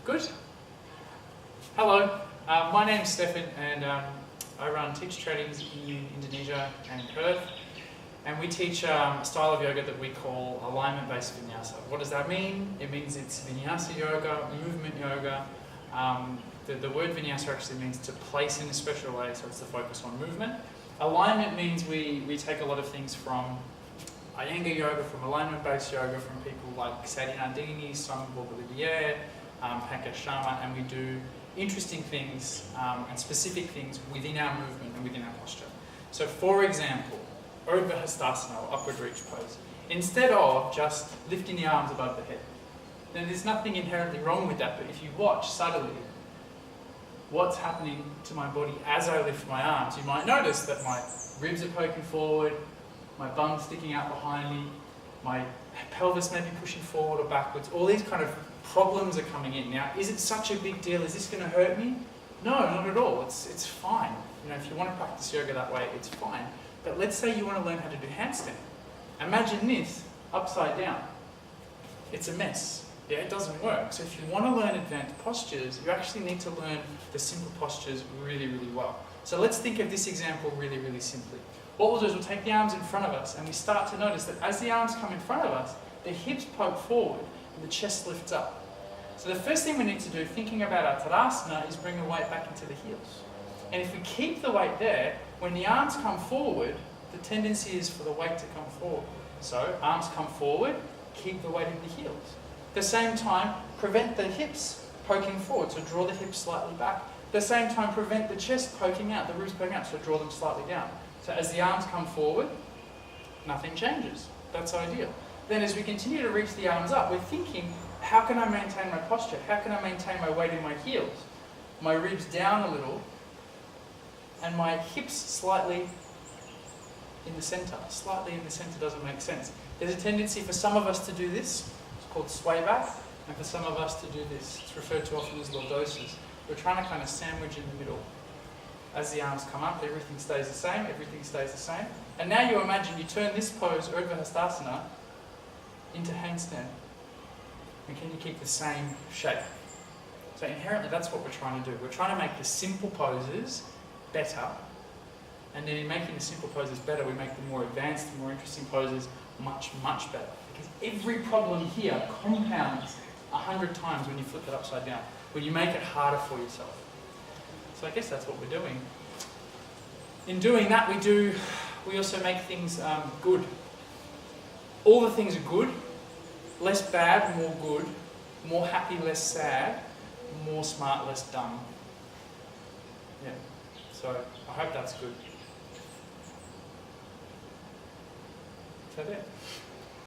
Good. Hello, my name's Stefan and I run teacher trainings in Indonesia and Perth, and we teach a style of yoga that we call alignment-based Vinyasa. What does that mean? It means it's Vinyasa yoga, movement yoga. The word Vinyasa actually means to place in a special way, so it's the focus on movement. Alignment means we take a lot of things from Iyengar yoga, from alignment-based yoga, from people like Sadie Nandini, Simon Bolivier, Pankaj Sharma, and we do interesting things and specific things within our movement and within our posture. So for example, Urdhva Hastasana, or upward reach pose. Instead of just lifting the arms above the head. Now there's nothing inherently wrong with that, but if you watch subtly what's happening to my body as I lift my arms, you might notice that my ribs are poking forward, my bum's sticking out behind me, my pelvis may be pushing forward or backwards. All these kind of problems are coming in. Now, is it such a big deal? Is this going to hurt me? No, not at all. It's fine. You know, if you want to practice yoga that way, it's fine. But let's say you want to learn how to do handstand. Imagine this upside down. It's a mess. Yeah, it doesn't work. So if you want to learn advanced postures, you actually need to learn the simple postures really, really well. So let's think of this example really, really simply. What we'll do is we'll take the arms in front of us and we start to notice that as the arms come in front of us, the hips poke forward and the chest lifts up. So the first thing we need to do, thinking about our Tadasana, is bring the weight back into the heels. And if we keep the weight there, when the arms come forward, the tendency is for the weight to come forward. So arms come forward, keep the weight in the heels. At the same time, prevent the hips poking forward, so draw the hips slightly back. At the same time, prevent the chest poking out, the ribs poking out, so draw them slightly down. So as the arms come forward, nothing changes. That's ideal. Then as we continue to reach the arms up, we're thinking, how can I maintain my posture? How can I maintain my weight in my heels? My ribs down a little, and my hips slightly in the center. Slightly in the center doesn't make sense. There's a tendency for some of us to do this, it's called sway back, and for some of us to do this. It's referred to often as lordosis. We're trying to kind of sandwich in the middle. As the arms come up, everything stays the same, everything stays the same. And now you imagine you turn this pose, Urdhva Hastasana, into handstand. And can you keep the same shape? So inherently that's what we're trying to do. We're trying to make the simple poses better. And then in making the simple poses better, we make the more advanced, more interesting poses much, much better. Because every problem here compounds 100 times when you flip it upside down, when you make it harder for yourself. So I guess that's what we're doing. In doing that, we also make things good. All the things are good. Less bad, more good. More happy, less sad. More smart, less dumb. Yeah. So I hope that's good. Is that it?